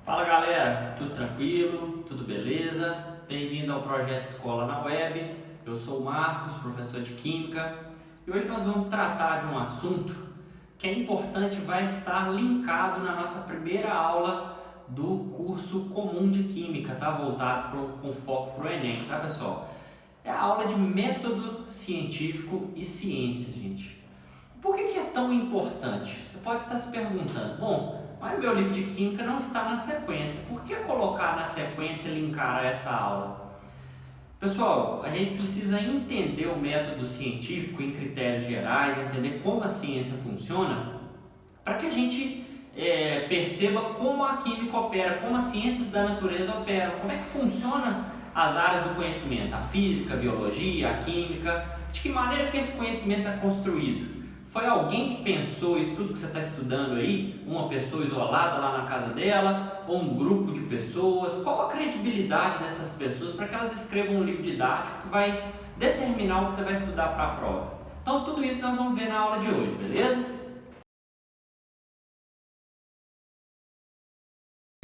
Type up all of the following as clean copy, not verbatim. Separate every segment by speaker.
Speaker 1: Fala galera, tudo tranquilo? Tudo beleza? Bem-vindo ao projeto Escola na Web. Eu sou o Marcos, professor de Química, e hoje nós vamos tratar de um assunto que é importante, vai estar linkado na nossa primeira aula do curso comum de Química, tá? Voltado com foco para o Enem, tá pessoal? É a aula de método científico e ciência, gente. Por que é tão importante? Você pode estar se perguntando, mas meu livro de Química não está na sequência. Por que colocar na sequência e linkar a essa aula? Pessoal, a gente precisa entender o método científico em critérios gerais, entender como a ciência funciona, para que a gente perceba como a química opera, como as ciências da natureza operam, como é que funciona as áreas do conhecimento, a física, a biologia, a química, de que maneira que esse conhecimento é construído. Foi alguém que pensou isso tudo que você está estudando aí? Uma pessoa isolada lá na casa dela? Ou um grupo de pessoas? Qual a credibilidade dessas pessoas para que elas escrevam um livro didático que vai determinar o que você vai estudar para a prova? Então tudo isso nós vamos ver na aula de hoje, beleza?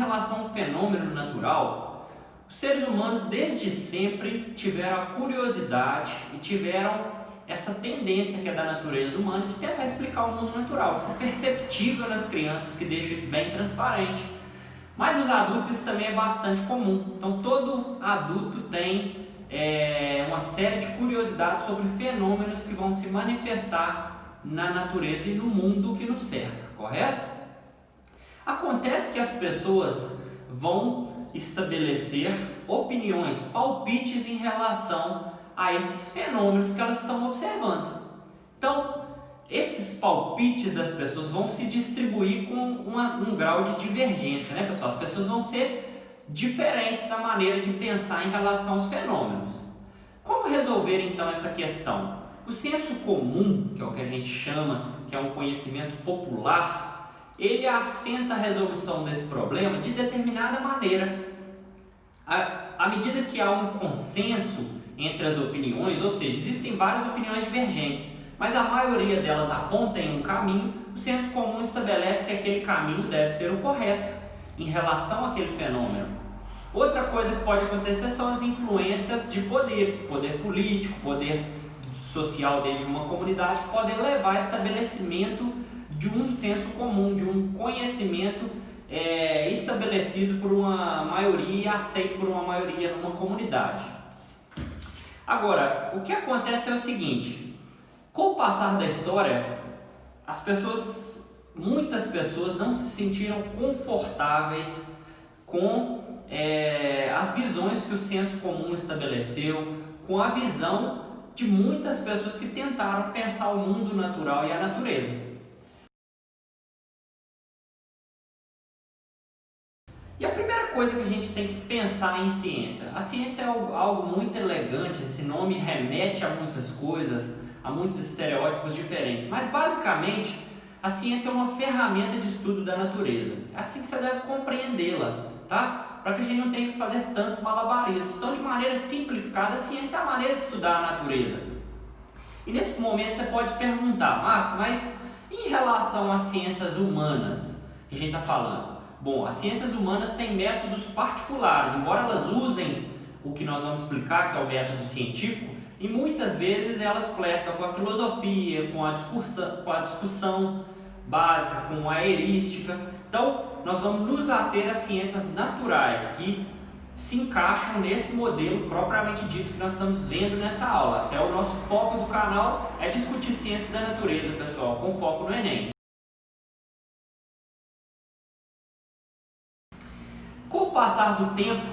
Speaker 1: Em relação ao fenômeno natural, os seres humanos desde sempre tiveram a curiosidade e tiveram essa tendência que é da natureza humana de tentar explicar o mundo natural. Isso é perceptível nas crianças, que deixam isso bem transparente. Mas nos adultos isso também é bastante comum. Então todo adulto tem uma série de curiosidades sobre fenômenos que vão se manifestar na natureza e no mundo que nos cerca, correto? Acontece que as pessoas vão estabelecer opiniões, palpites em relação a esses fenômenos que elas estão observando. Então, esses palpites das pessoas vão se distribuir com um grau de divergência, né, pessoal? As pessoas vão ser diferentes na maneira de pensar em relação aos fenômenos. Como resolver então essa questão? O senso comum, que é o que a gente chama, que é um conhecimento popular, ele assenta a resolução desse problema de determinada maneira. À medida que há um consenso entre as opiniões, ou seja, existem várias opiniões divergentes, mas a maioria delas aponta em um caminho, o senso comum estabelece que aquele caminho deve ser o correto em relação àquele fenômeno. Outra coisa que pode acontecer são as influências de poderes, poder político, poder social dentro de uma comunidade, que podem levar ao estabelecimento de um senso comum, de um conhecimento estabelecido por uma maioria e aceito por uma maioria numa comunidade. Agora, o que acontece é o seguinte: com o passar da história, muitas pessoas não se sentiram confortáveis com as visões que o senso comum estabeleceu, com a visão de muitas pessoas que tentaram pensar o mundo natural e a natureza. E a primeira coisa que a gente tem que pensar em ciência, a ciência é algo muito elegante, esse nome remete a muitas coisas, a muitos estereótipos diferentes, mas basicamente a ciência é uma ferramenta de estudo da natureza. É assim que você deve compreendê-la, tá? Para que a gente não tenha que fazer tantos malabarismos. Então, de maneira simplificada, a ciência é a maneira de estudar a natureza. E nesse momento você pode perguntar, Marcos, mas em relação às ciências humanas que a gente está falando? Bom, as ciências humanas têm métodos particulares, embora elas usem o que nós vamos explicar, que é o método científico, e muitas vezes elas flertam com a filosofia, com a discussão básica, com a erística. Então, nós vamos nos ater às ciências naturais, que se encaixam nesse modelo propriamente dito que nós estamos vendo nessa aula. Até o nosso foco do canal é discutir ciências da natureza, pessoal, com foco no Enem. Com o passar do tempo,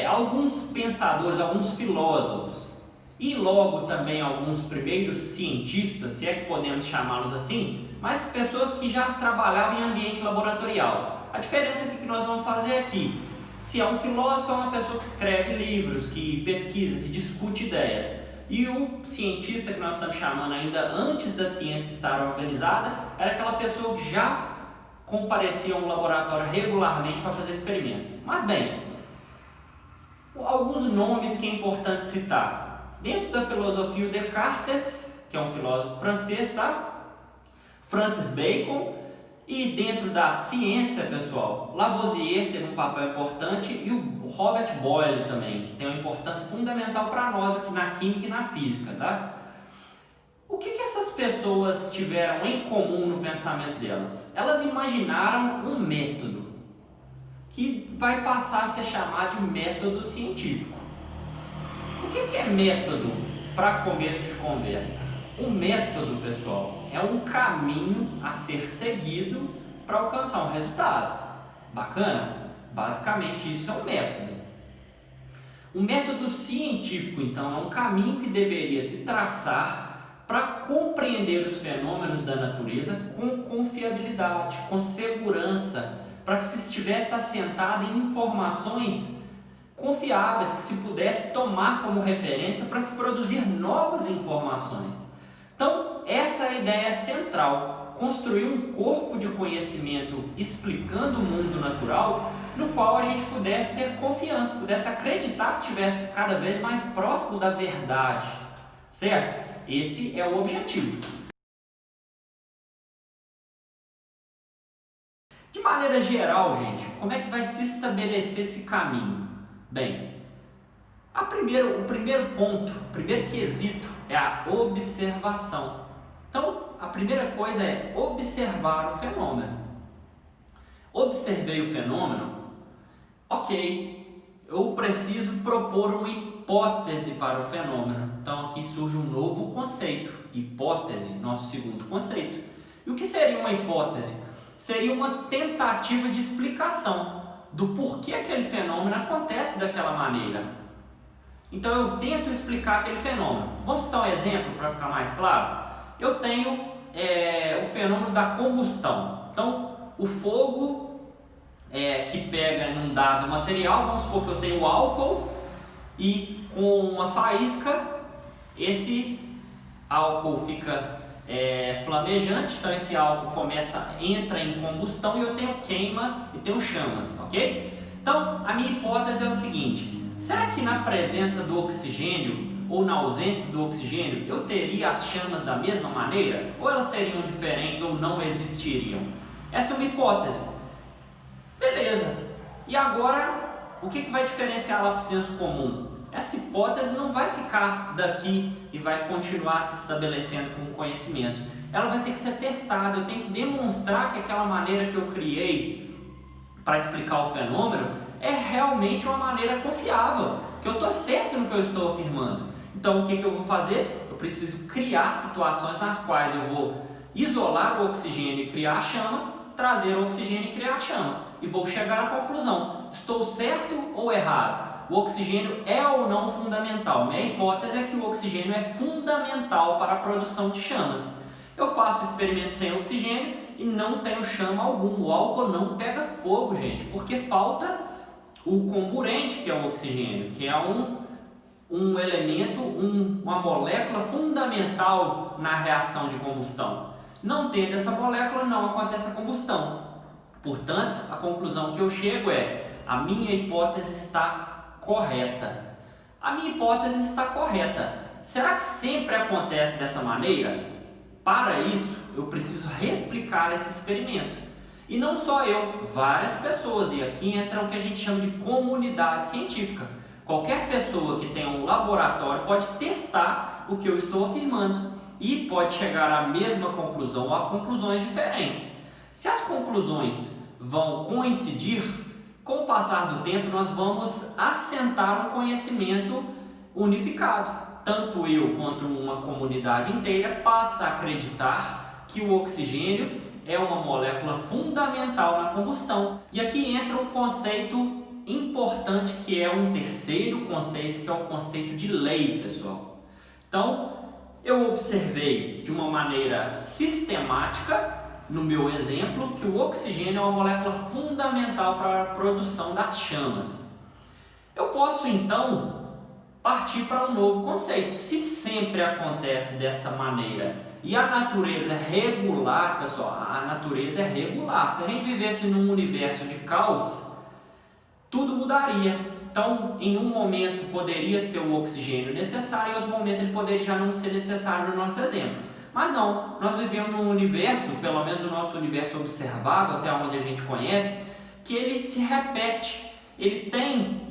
Speaker 1: alguns pensadores, alguns filósofos e logo também alguns primeiros cientistas, se é que podemos chamá-los assim, mas pessoas que já trabalhavam em ambiente laboratorial. A diferença que nós vamos fazer aqui, se é um filósofo, é uma pessoa que escreve livros, que pesquisa, que discute ideias. E o cientista que nós estamos chamando ainda antes da ciência estar organizada, era aquela pessoa que já comparecia a um laboratório regularmente para fazer experimentos. Mas bem, alguns nomes que é importante citar. Dentro da filosofia, o Descartes, que é um filósofo francês, tá? Francis Bacon E dentro da ciência, pessoal, Lavoisier teve um papel importante e o Robert Boyle também, que tem uma importância fundamental para nós aqui na química e na física, tá? O que essas pessoas tiveram em comum no pensamento delas? Elas imaginaram um método que vai passar a ser chamado de método científico. O que é método para começo de conversa? O método, pessoal, é um caminho a ser seguido para alcançar um resultado. Bacana? Basicamente isso é um método. O método científico, então, é um caminho que deveria se traçar para compreender os fenômenos da natureza com confiabilidade, com segurança, para que se estivesse assentado em informações confiáveis, que se pudesse tomar como referência para se produzir novas informações. Então, essa é a ideia central, construir um corpo de conhecimento explicando o mundo natural, no qual a gente pudesse ter confiança, pudesse acreditar que estivesse cada vez mais próximo da verdade, certo? Esse é o objetivo. De maneira geral, gente, como é que vai se estabelecer esse caminho? Bem, o primeiro ponto, o primeiro quesito é a observação. Então, a primeira coisa é observar o fenômeno. Observei o fenômeno, ok, eu preciso propor uma hipótese para o fenômeno. Então, aqui surge um novo conceito, hipótese, nosso segundo conceito. E o que seria uma hipótese? Seria uma tentativa de explicação do porquê aquele fenômeno acontece daquela maneira. Então eu tento explicar aquele fenômeno. Vamos citar um exemplo para ficar mais claro? Eu tenho o fenômeno da combustão. Então o fogo que pega num dado material, vamos supor que eu tenho álcool e com uma faísca esse álcool fica flamejante, então esse álcool entra em combustão e eu tenho queima e tenho chamas, ok? Então a minha hipótese é o seguinte: será que na presença do oxigênio ou na ausência do oxigênio eu teria as chamas da mesma maneira? Ou elas seriam diferentes ou não existiriam? Essa é uma hipótese. Beleza. E agora, o que vai diferenciar lá para o senso comum? Essa hipótese não vai ficar daqui e vai continuar se estabelecendo como conhecimento. Ela vai ter que ser testada, eu tenho que demonstrar que aquela maneira que eu criei para explicar o fenômeno é realmente uma maneira confiável, que eu estou certo no que eu estou afirmando. Então o que eu vou fazer? Eu preciso criar situações nas quais eu vou isolar o oxigênio e criar a chama, trazer o oxigênio e criar a chama. E vou chegar à conclusão, estou certo ou errado? O oxigênio é ou não fundamental? Minha hipótese é que o oxigênio é fundamental para a produção de chamas. Eu faço experimentos sem oxigênio e não tenho chama alguma. O álcool não pega fogo, gente, porque falta o comburente, que é o oxigênio, que é um elemento, uma molécula fundamental na reação de combustão. Não tendo essa molécula, não acontece a combustão. Portanto, a conclusão que eu chego é: a minha hipótese está correta. A minha hipótese está correta. Será que sempre acontece dessa maneira? Para isso, eu preciso replicar esse experimento. E não só eu, várias pessoas. E aqui entra o que a gente chama de comunidade científica. Qualquer pessoa que tenha um laboratório pode testar o que eu estou afirmando e pode chegar à mesma conclusão ou a conclusões diferentes. Se as conclusões vão coincidir, com o passar do tempo nós vamos assentar um conhecimento unificado. Tanto eu quanto uma comunidade inteira passa a acreditar que o oxigênio é uma molécula fundamental na combustão. E aqui entra um conceito importante que é um terceiro conceito, que é o conceito de lei, pessoal. Então, eu observei de uma maneira sistemática, no meu exemplo, que o oxigênio é uma molécula fundamental para a produção das chamas. Eu posso então partir para um novo conceito. Se sempre acontece dessa maneira e a natureza é regular, pessoal, a natureza é regular. Se a gente vivesse num universo de caos, tudo mudaria. Então, em um momento poderia ser o oxigênio necessário, em outro momento ele poderia já não ser necessário no nosso exemplo. Mas não, nós vivemos num universo, pelo menos o nosso universo observável, até onde a gente conhece, que ele se repete, ele tem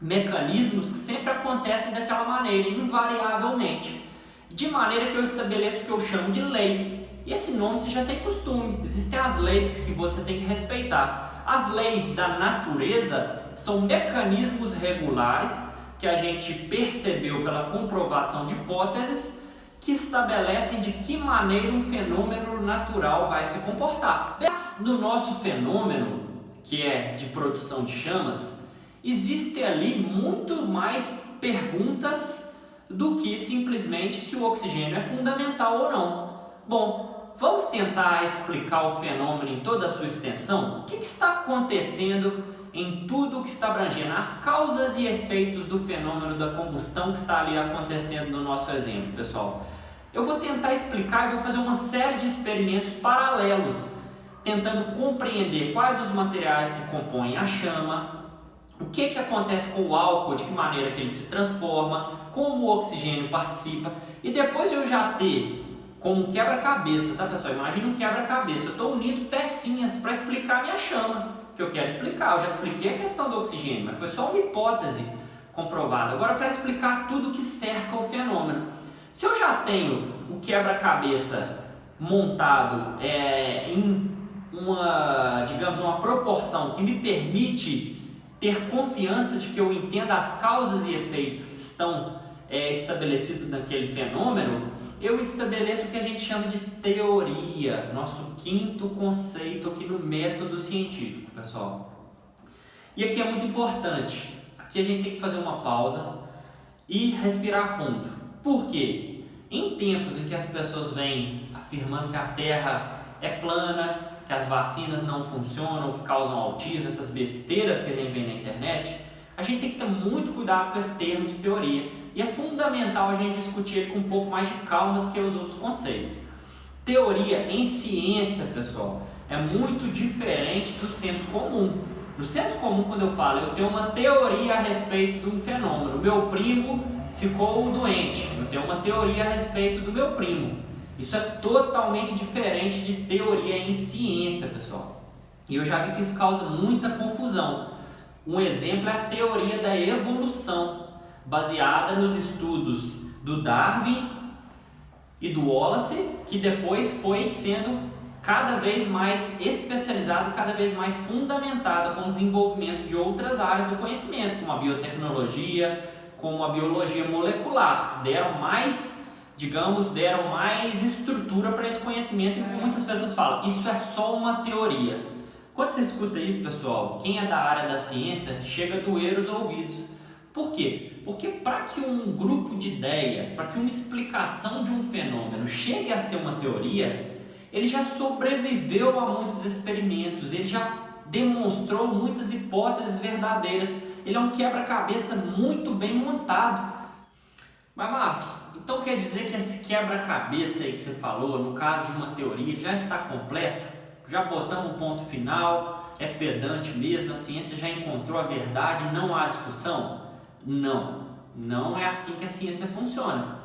Speaker 1: mecanismos que sempre acontecem daquela maneira, invariavelmente, de maneira que eu estabeleço o que eu chamo de lei. E esse nome você já tem costume, existem as leis que você tem que respeitar. As leis da natureza são mecanismos regulares que a gente percebeu pela comprovação de hipóteses que estabelecem de que maneira um fenômeno natural vai se comportar. Mas no nosso fenômeno, que é de produção de chamas, existem ali muito mais perguntas do que simplesmente se o oxigênio é fundamental ou não. Bom, vamos tentar explicar o fenômeno em toda a sua extensão? O que está acontecendo em tudo que está abrangendo as causas e efeitos do fenômeno da combustão que está ali acontecendo no nosso exemplo, pessoal? Eu vou tentar explicar e vou fazer uma série de experimentos paralelos, tentando compreender quais os materiais que compõem a chama, o que acontece com o álcool, de que maneira que ele se transforma, como o oxigênio participa, e depois eu já ter como um quebra-cabeça, tá, pessoal? Imagina um quebra-cabeça, eu estou unindo pecinhas para explicar a minha chama, que eu quero explicar. Eu já expliquei a questão do oxigênio, mas foi só uma hipótese comprovada. Agora eu quero explicar tudo que cerca o fenômeno. Se eu já tenho o quebra-cabeça montado em uma proporção que me permite ter confiança de que eu entenda as causas e efeitos que estão estabelecidos naquele fenômeno, eu estabeleço o que a gente chama de teoria, nosso quinto conceito aqui no método científico, pessoal. E aqui é muito importante, aqui a gente tem que fazer uma pausa e respirar fundo. Por quê? Em tempos em que as pessoas vêm afirmando que a Terra é plana, que as vacinas não funcionam, que causam autismo, essas besteiras que a gente vê na internet, a gente tem que ter muito cuidado com esse termo de teoria. E é fundamental a gente discutir ele com um pouco mais de calma do que os outros conceitos. Teoria em ciência, pessoal, é muito diferente do senso comum. No senso comum, quando eu falo, eu tenho uma teoria a respeito de um fenômeno. Meu primo ficou doente, eu tenho uma teoria a respeito do meu primo. Isso é totalmente diferente de teoria em ciência, pessoal. E eu já vi que isso causa muita confusão. Um exemplo é a teoria da evolução, baseada nos estudos do Darwin e do Wallace, que depois foi sendo cada vez mais especializada, cada vez mais fundamentada com o desenvolvimento de outras áreas do conhecimento, como a biotecnologia, como a biologia molecular, que deram mais estrutura para esse conhecimento. E muitas pessoas falam, isso é só uma teoria. Quando você escuta isso, pessoal, quem é da área da ciência chega a doer os ouvidos. Por quê? Porque para que um grupo de ideias, para que uma explicação de um fenômeno chegue a ser uma teoria, ele já sobreviveu a muitos experimentos, ele já demonstrou muitas hipóteses verdadeiras, ele é um quebra-cabeça muito bem montado. Mas Marcos, então quer dizer que esse quebra-cabeça aí que você falou, no caso de uma teoria, já está completo? Já botamos um ponto final, é pedante mesmo, a ciência já encontrou a verdade, não há discussão? Não é assim que a ciência funciona.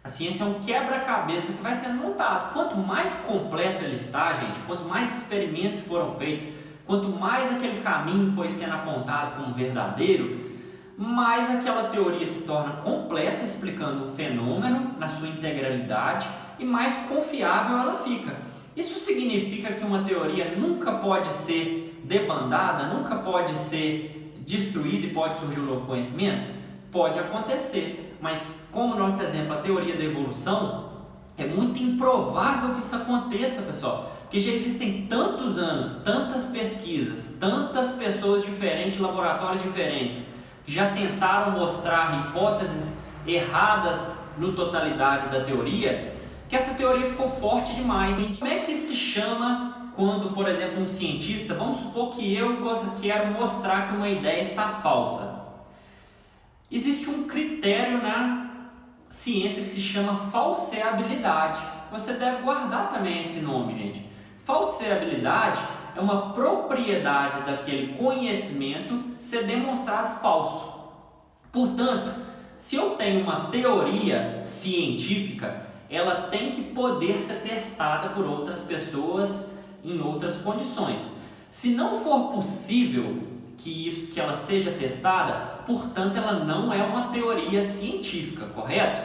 Speaker 1: A ciência é um quebra-cabeça que vai sendo montado. Quanto mais completo ele está, gente, quanto mais experimentos foram feitos, quanto mais aquele caminho foi sendo apontado como verdadeiro, mais aquela teoria se torna completa, explicando o fenômeno na sua integralidade, e mais confiável ela fica. Isso significa que uma teoria nunca pode ser debandada, nunca pode ser destruída e pode surgir um novo conhecimento? Pode acontecer, mas como nosso exemplo, a teoria da evolução, é muito improvável que isso aconteça, pessoal, porque já existem tantos anos, tantas pesquisas, tantas pessoas diferentes, laboratórios diferentes, que já tentaram mostrar hipóteses erradas no totalidade da teoria, que essa teoria ficou forte demais. Como é que se chama quando, por exemplo, um cientista, vamos supor que eu quero mostrar que uma ideia está falsa? Existe um critério na ciência que se chama falseabilidade. Você deve guardar também esse nome, gente. Falseabilidade é uma propriedade daquele conhecimento ser demonstrado falso. Portanto, se eu tenho uma teoria científica, ela tem que poder ser testada por outras pessoas em outras condições. Se não for possível que ela seja testada, portanto ela não é uma teoria científica, correto?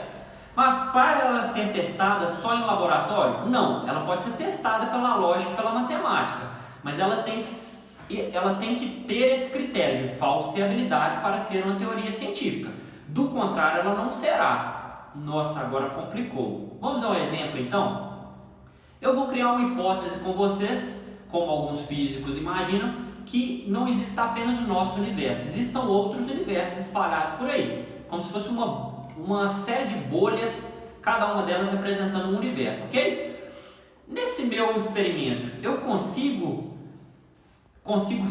Speaker 1: Mas para ela ser testada só em laboratório? Não, ela pode ser testada pela lógica e pela matemática, mas ela tem que ter esse critério de falseabilidade para ser uma teoria científica. Do contrário, ela não será. Nossa, agora complicou. Vamos ao exemplo então? Eu vou criar uma hipótese com vocês, como alguns físicos imaginam, que não exista apenas o nosso universo, existam outros universos espalhados por aí, como se fosse uma série de bolhas, cada uma delas representando um universo, ok? Nesse meu experimento, eu consigo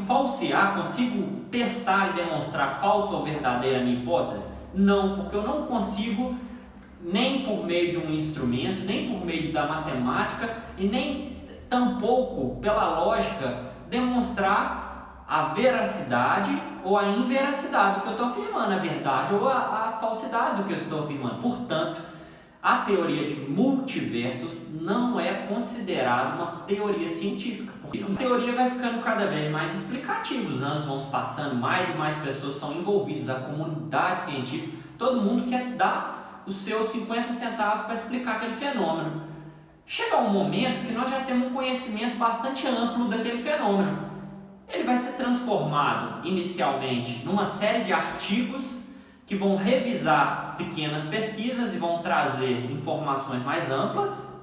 Speaker 1: falsear, consigo testar e demonstrar falsa ou verdadeira a minha hipótese? Não, porque eu não consigo, nem por meio de um instrumento, nem por meio da matemática e nem tampouco pela lógica, demonstrar a veracidade ou a inveracidade do que eu estou afirmando, a verdade ou a falsidade do que eu estou afirmando. Portanto, a teoria de multiversos não é considerada uma teoria científica, porque a teoria vai ficando cada vez mais explicativa, os anos vão se passando, mais e mais pessoas são envolvidas, a comunidade científica, todo mundo quer dar os seus 50 centavos para explicar aquele fenômeno. Chega um momento que nós já temos um conhecimento bastante amplo daquele fenômeno. Ele vai ser transformado inicialmente numa série de artigos que vão revisar pequenas pesquisas e vão trazer informações mais amplas.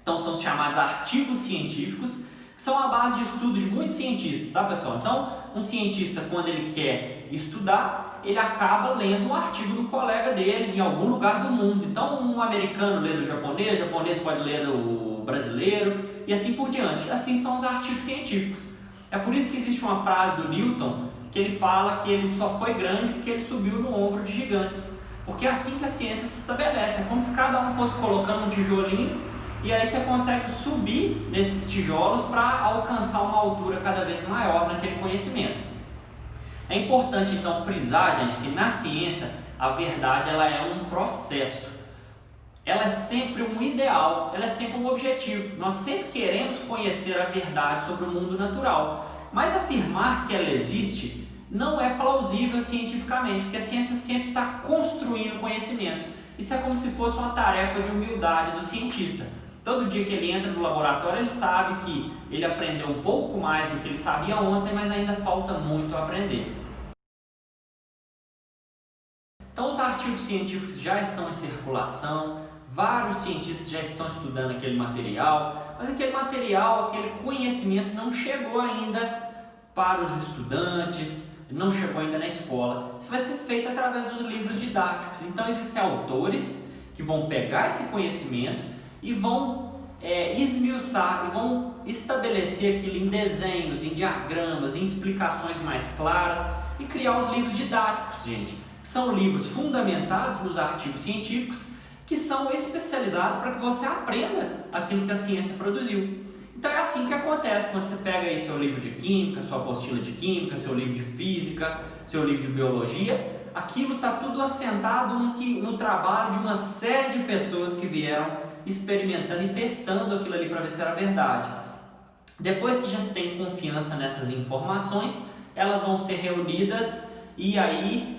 Speaker 1: Então são os chamados artigos científicos, que são a base de estudo de muitos cientistas, tá pessoal? Então um cientista, quando ele quer estudar, ele acaba lendo um artigo do colega dele em algum lugar do mundo. Então um americano lê do japonês, o japonês pode ler do brasileiro e assim por diante. Assim são os artigos científicos. É por isso que existe uma frase do Newton que ele fala que ele só foi grande porque ele subiu no ombro de gigantes. Porque é assim que a ciência se estabelece. É como se cada um fosse colocando um tijolinho e aí você consegue subir nesses tijolos para alcançar uma altura cada vez maior naquele conhecimento. É importante então frisar, gente, que na ciência a verdade ela é um processo. Ela é sempre um ideal, ela é sempre um objetivo. Nós sempre queremos conhecer a verdade sobre o mundo natural. Mas afirmar que ela existe não é plausível cientificamente, porque a ciência sempre está construindo conhecimento. Isso é como se fosse uma tarefa de humildade do cientista. Todo dia que ele entra no laboratório, ele sabe que ele aprendeu um pouco mais do que ele sabia ontem, mas ainda falta muito a aprender. Então os artigos científicos já estão em circulação, vários cientistas já estão estudando aquele material, mas aquele material, aquele conhecimento não chegou ainda para os estudantes, não chegou ainda na escola. Isso vai ser feito através dos livros didáticos. Então existem autores que vão pegar esse conhecimento e vão esmiuçar e vão estabelecer aquilo em desenhos, em diagramas, em explicações mais claras e criar os livros didáticos, gente. São livros fundamentados nos artigos científicos que são especializados para que você aprenda aquilo que a ciência produziu. Então é assim que acontece quando você pega aí seu livro de química, sua apostila de química, seu livro de física, seu livro de biologia, aquilo está tudo assentado no trabalho de uma série de pessoas que vieram experimentando e testando aquilo ali para ver se era verdade. Depois que já se tem confiança nessas informações, elas vão ser reunidas e aí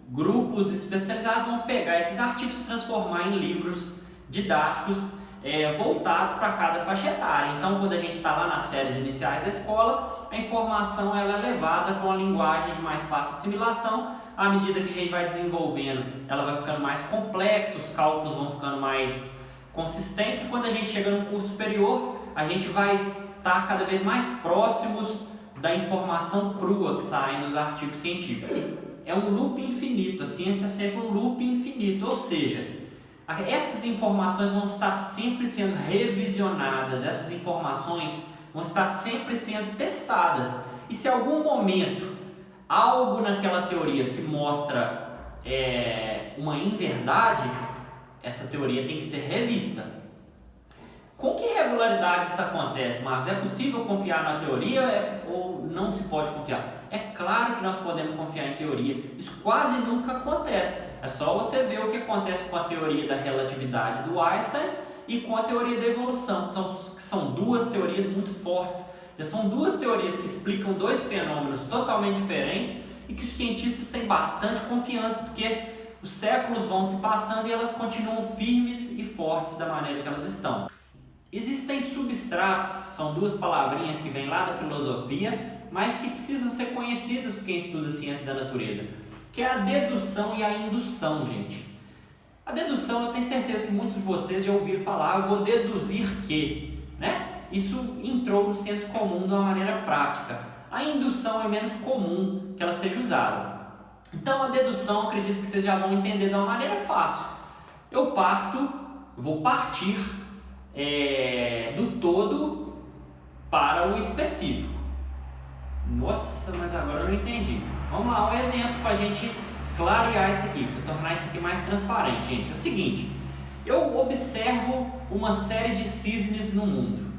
Speaker 1: grupos especializados vão pegar esses artigos e transformar em livros didáticos voltados para cada faixa etária. Então, quando a gente está lá nas séries iniciais da escola, a informação ela é levada com uma linguagem de mais fácil assimilação. À medida que a gente vai desenvolvendo, ela vai ficando mais complexa, os cálculos vão ficando mais consistentes. E quando a gente chega no curso superior, a gente vai estar cada vez mais próximos da informação crua que sai nos artigos científicos. É um loop infinito, a ciência é sempre um loop infinito, ou seja, essas informações vão estar sempre sendo revisionadas, essas informações vão estar sempre sendo testadas. E se em algum momento algo naquela teoria se mostra uma inverdade, essa teoria tem que ser revista. Com que regularidade isso acontece, Marcos? É possível confiar na teoria ou ou não se pode confiar? É claro que nós podemos confiar em teoria, isso quase nunca acontece. É só você ver o que acontece com a teoria da relatividade do Einstein e com a teoria da evolução. Então, são duas teorias muito fortes, já são duas teorias que explicam dois fenômenos totalmente diferentes e que os cientistas têm bastante confiança, porque os séculos vão se passando e elas continuam firmes e fortes da maneira que elas estão. Existem substratos, são duas palavrinhas que vêm lá da filosofia, mas que precisam ser conhecidas por quem estuda a ciência da natureza, que é a dedução e a indução, gente. A dedução, eu tenho certeza que muitos de vocês já ouviram falar, eu vou deduzir que, né? Isso entrou no senso comum de uma maneira prática. A indução é menos comum que ela seja usada. Então a dedução, acredito que vocês já vão entender de uma maneira fácil. Eu vou partir do todo para o específico. Nossa, mas agora eu não entendi. Vamos lá, um exemplo para a gente clarear isso aqui, para tornar isso aqui mais transparente, gente. É o seguinte, eu observo uma série de cisnes no mundo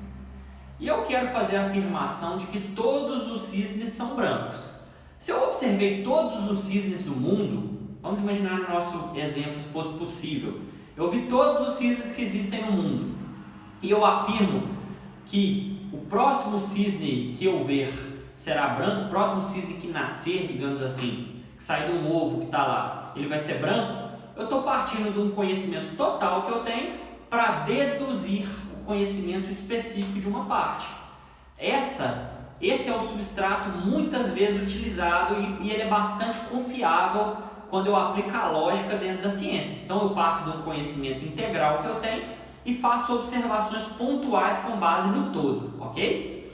Speaker 1: e eu quero fazer a afirmação de que todos os cisnes são brancos. Se eu observei todos os cisnes do mundo, vamos imaginar no nosso exemplo, se fosse possível, eu vi todos os cisnes que existem no mundo e eu afirmo que o próximo cisne que eu ver será branco, o próximo cisne que nascer, digamos assim, que sair de um ovo que está lá, ele vai ser branco. Eu estou partindo de um conhecimento total que eu tenho para deduzir o conhecimento específico de uma parte. Esse é o substrato muitas vezes utilizado e ele é bastante confiável quando eu aplico a lógica dentro da ciência. Então eu parto de um conhecimento integral que eu tenho e faço observações pontuais com base no todo, ok?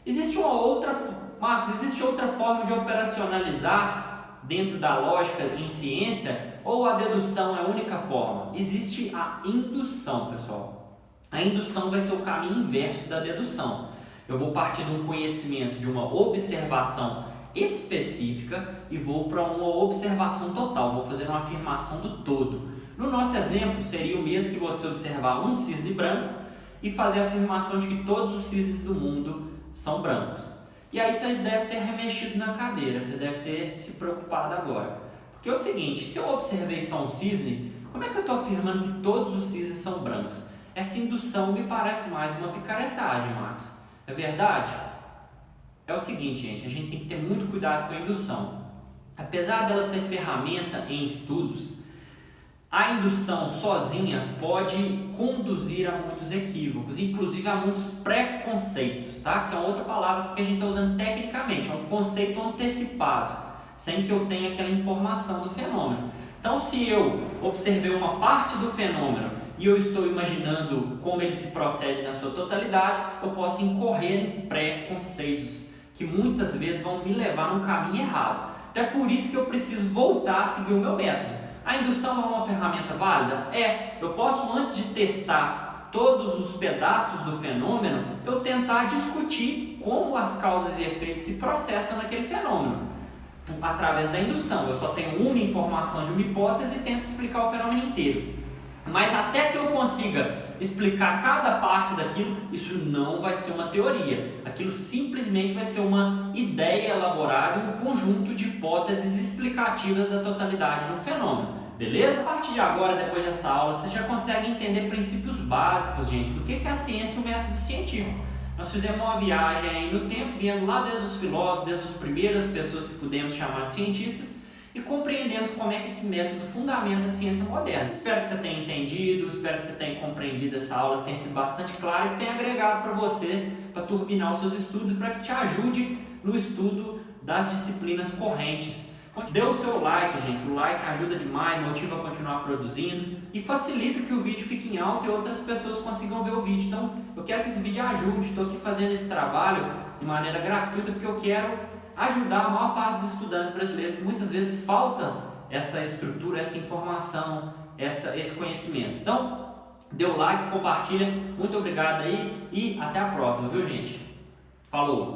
Speaker 1: Existe outra forma de operacionalizar dentro da lógica em ciência, ou a dedução é a única forma? Existe a indução, pessoal. A indução vai ser o caminho inverso da dedução. Eu vou partir de um conhecimento, de uma observação específica e vou para uma observação total, vou fazer uma afirmação do todo. No nosso exemplo, seria o mesmo que você observar um cisne branco e fazer a afirmação de que todos os cisnes do mundo são brancos. E aí você deve ter remexido na cadeira, você deve ter se preocupado agora. Porque é o seguinte, se eu observei só um cisne, como é que eu estou afirmando que todos os cisnes são brancos? Essa indução me parece mais uma picaretagem, Marcos. É verdade? É o seguinte, gente, a gente tem que ter muito cuidado com a indução. Apesar dela ser ferramenta em estudos, a indução sozinha pode conduzir a muitos equívocos, inclusive a muitos preconceitos, tá? Que é outra palavra que a gente está usando tecnicamente, é um conceito antecipado, sem que eu tenha aquela informação do fenômeno. Então, se eu observei uma parte do fenômeno e eu estou imaginando como ele se procede na sua totalidade, eu posso incorrer em preconceitos que muitas vezes vão me levar num caminho errado. Então é por isso que eu preciso voltar a seguir o meu método. A indução é uma ferramenta válida? Eu posso, antes de testar todos os pedaços do fenômeno, eu tentar discutir como as causas e efeitos se processam naquele fenômeno. Através da indução, eu só tenho uma informação de uma hipótese e tento explicar o fenômeno inteiro. Mas até que eu consiga explicar cada parte daquilo, isso não vai ser uma teoria. Aquilo simplesmente vai ser uma ideia elaborada, um conjunto de hipóteses explicativas da totalidade de um fenômeno. Beleza? A partir de agora, depois dessa aula, você já consegue entender princípios básicos, gente, do que é a ciência e o método científico. Nós fizemos uma viagem aí no tempo, viemos lá desde os filósofos, desde as primeiras pessoas que pudemos chamar de cientistas, e compreendemos como é que esse método fundamenta a ciência moderna. Espero que você tenha entendido, espero que você tenha compreendido essa aula, que tenha sido bastante clara e que tenha agregado para você, para turbinar os seus estudos e para que te ajude no estudo das disciplinas correntes. Dê o seu like, gente, o like ajuda demais, motiva a continuar produzindo e facilita que o vídeo fique em alta e outras pessoas consigam ver o vídeo. Então, eu quero que esse vídeo ajude, estou aqui fazendo esse trabalho de maneira gratuita porque eu quero ajudar a maior parte dos estudantes brasileiros que muitas vezes falta essa estrutura, essa informação, esse conhecimento. Então, dê o like, compartilha, muito obrigado aí e até a próxima, viu, gente? Falou!